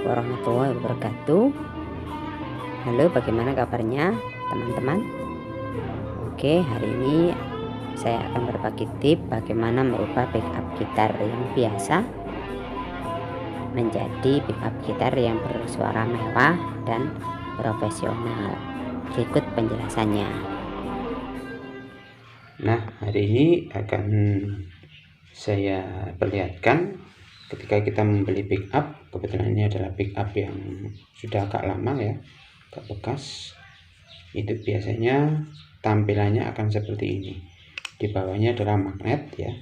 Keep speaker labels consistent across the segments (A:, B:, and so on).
A: warahmatullahi wabarakatuh. Halo, bagaimana kabarnya teman-teman? Oke, hari ini saya akan berbagi tips bagaimana merubah backup gitar yang biasa menjadi backup gitar yang bersuara mewah dan profesional. Berikut penjelasannya.
B: Nah, hari ini akan saya perlihatkan ketika kita membeli backup. Kebetulan ini adalah backup yang sudah agak lama ya, agak bekas. Itu biasanya tampilannya akan seperti ini. Di bawahnya adalah magnet ya,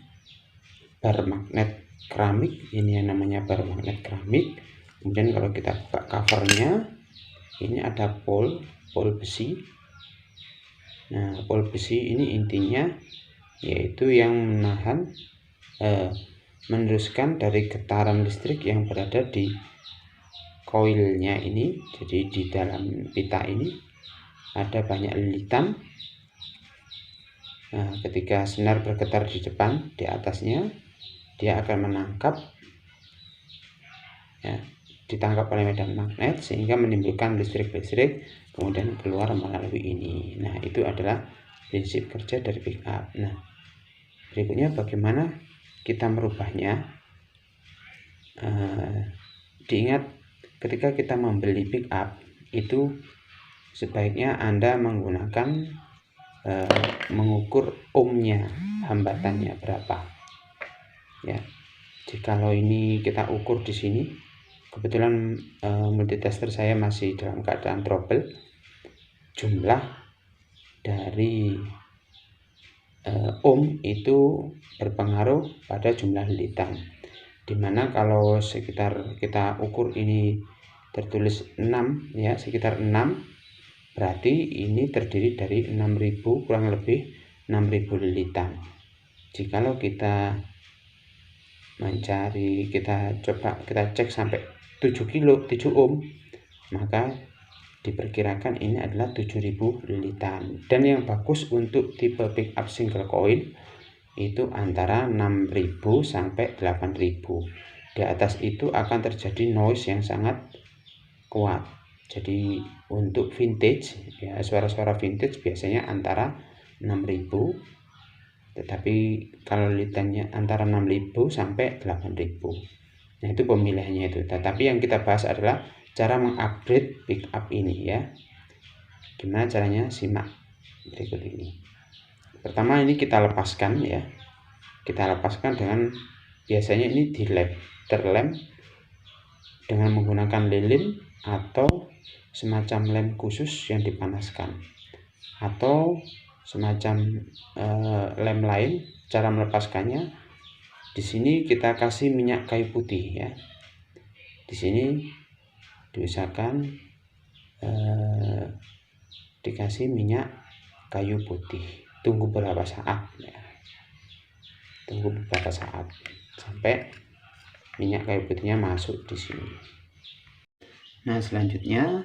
B: bar magnet keramik. Ini yang namanya bar magnet keramik. Kemudian kalau kita buka covernya, ini ada pol besi. Nah, pol besi ini intinya yaitu yang menahan meneruskan dari getaran listrik yang berada di koilnya ini. Jadi di dalam pita ini ada banyak lilitan. Nah, ketika senar bergetar di depan, di atasnya, dia akan menangkap ya, ditangkap oleh medan magnet sehingga menimbulkan listrik kemudian keluar melalui ini. Nah, itu adalah prinsip kerja dari backup. Nah, berikutnya bagaimana kita merubahnya. Diingat, ketika kita membeli backup itu sebaiknya Anda menggunakan mengukur ohmnya, hambatannya berapa ya. Jikalau ini kita ukur di sini, kebetulan multitester saya masih dalam keadaan trouble, jumlah dari ohm itu berpengaruh pada jumlah lilitan, dimana kalau sekitar kita ukur ini tertulis 6 ya, sekitar 6, berarti ini terdiri dari 6000, kurang lebih 6000 lilitan. Jikalau kita mencari, kita cek sampai 7 ohm, maka diperkirakan ini adalah 7000 lilitan. Dan yang bagus untuk tipe backup single coil itu antara 6000 sampai 8000. Di atas itu akan terjadi noise yang sangat kuat. Jadi untuk vintage ya, suara-suara vintage biasanya antara 6000, tetapi kalau lilitannya antara 6000 sampai 8000. Nah, itu pemilihannya itu. Tetapi yang kita bahas adalah cara mengupgrade backup ini ya. Gimana caranya? Simak berikut ini. Pertama, ini kita lepaskan ya. Kita lepaskan dengan, biasanya ini terlem dengan menggunakan lilin atau semacam lem khusus yang dipanaskan, atau semacam lem lain. Cara melepaskannya, di sini kita kasih minyak kayu putih ya. Di sini diusahakan dikasih minyak kayu putih. Tunggu beberapa saat ya. Tunggu beberapa saat sampai minyak kayu putihnya masuk di sini. Nah, selanjutnya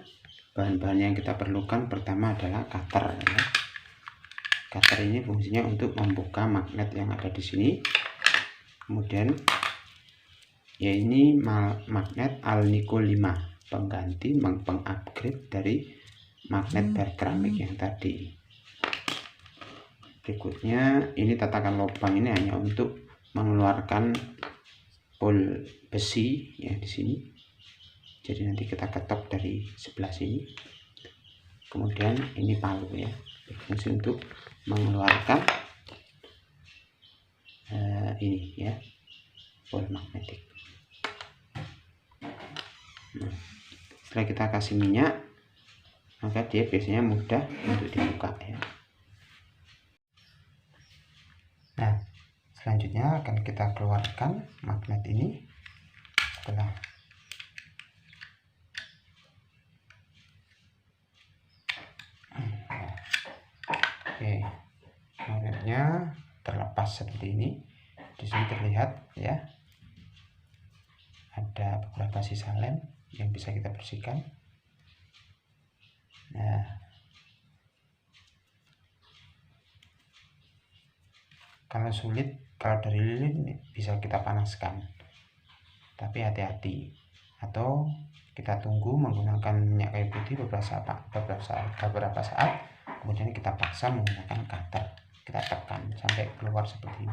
B: bahan-bahan yang kita perlukan pertama adalah cutter ya. Cutter ini fungsinya untuk membuka magnet yang ada di sini. Kemudian ya, ini magnet Alnico 5, pengganti, pengupgrade dari magnet bar keramik yang tadi. Berikutnya, ini tatakan lubang ini hanya untuk mengeluarkan pol besi ya di sini. Jadi nanti kita ketok dari sebelah sini. Kemudian ini palu ya, berfungsi untuk mengeluarkan ini ya, pol magnetik. Nah, setelah kita kasih minyak, maka dia biasanya mudah untuk dibuka ya. Nah, selanjutnya akan kita keluarkan magnet ini. Setelah oke, magnetnya terlepas seperti ini. Di sini terlihat ya, ada beberapa sisa lem yang bisa kita bersihkan. Nah, kalau sulit, kalau dari lilin bisa kita panaskan, tapi hati-hati atau kita tunggu menggunakan minyak kayu putih beberapa saat, kemudian kita paksa menggunakan cutter, kita tekan sampai keluar seperti ini.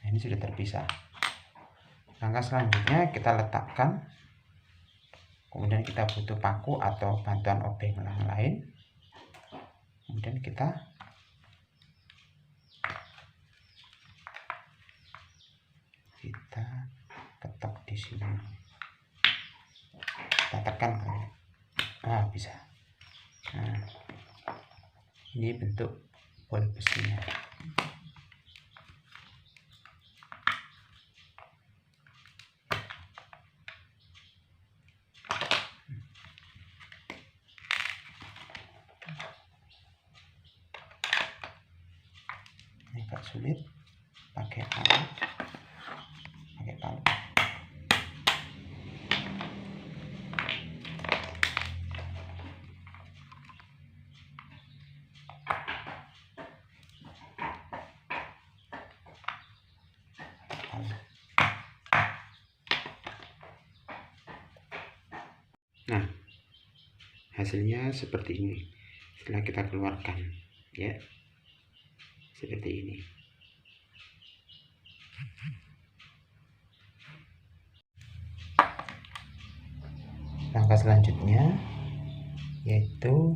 B: Nah, ini sudah terpisah. Langkah selanjutnya kita letakkan, kemudian kita butuh paku atau bantuan obeng yang lain, kemudian kita ketok di sini, kita tekan kan, bisa. Nah, ini bentuk bol besinya. Ini agak sulit pakai alat, pakai palu. Nah, hasilnya seperti ini setelah kita keluarkan, ya, seperti ini. Langkah selanjutnya yaitu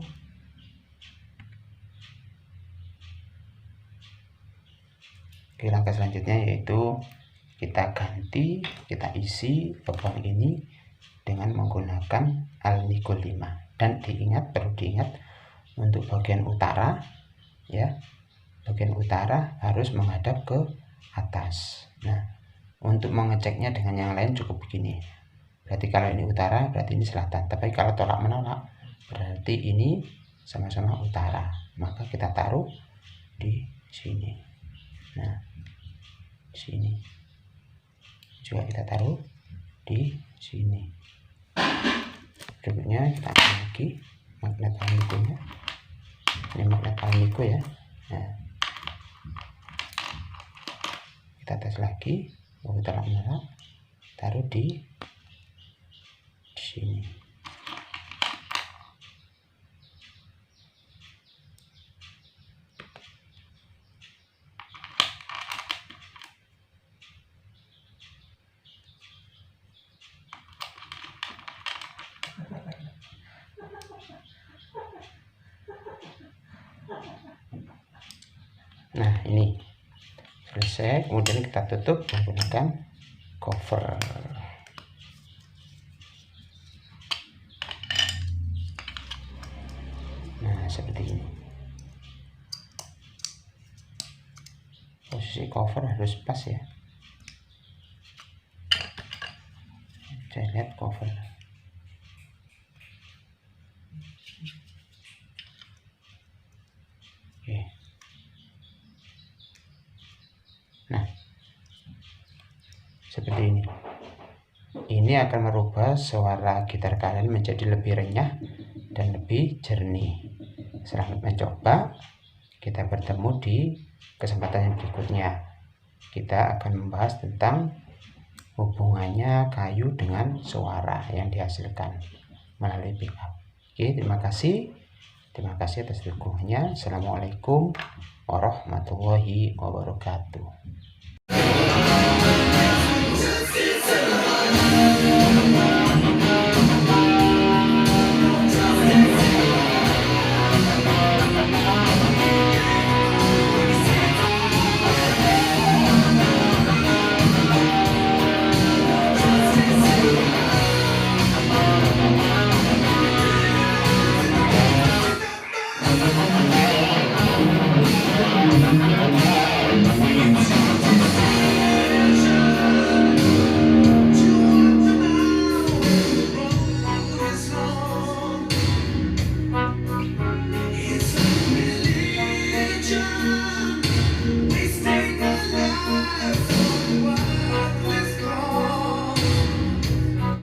B: kita isi lubang ini dengan menggunakan alnico 5. Dan perlu diingat untuk bagian utara, ya, bagian utara harus menghadap ke atas. Nah, untuk mengeceknya dengan yang lain cukup begini. Berarti kalau ini utara, berarti ini selatan. Tapi kalau tolak menolak, berarti ini sama-sama utara. Maka kita taruh di sini. Nah, sini juga kita taruh di sini. Berikutnya kita ambil lagi magnet alnico-nya. Ini magnet alnico, ya. Nah, kita tes lagi, tolak menolak, taruh di sini. Nah, ini selesai. Kemudian kita tutup menggunakan cover. Nah, seperti ini. Posisi cover harus pas, ya. Saya lihat cover. Oke. Nah, seperti ini. Ini akan merubah suara gitar kalian menjadi lebih renyah dan lebih jernih. Selamat mencoba. Kita bertemu di kesempatan yang berikutnya. Kita akan membahas tentang hubungannya kayu dengan suara yang dihasilkan melalui pickup. Oke, terima kasih. Terima kasih atas dukungannya. Assalamualaikum warahmatullahi wabarakatuh.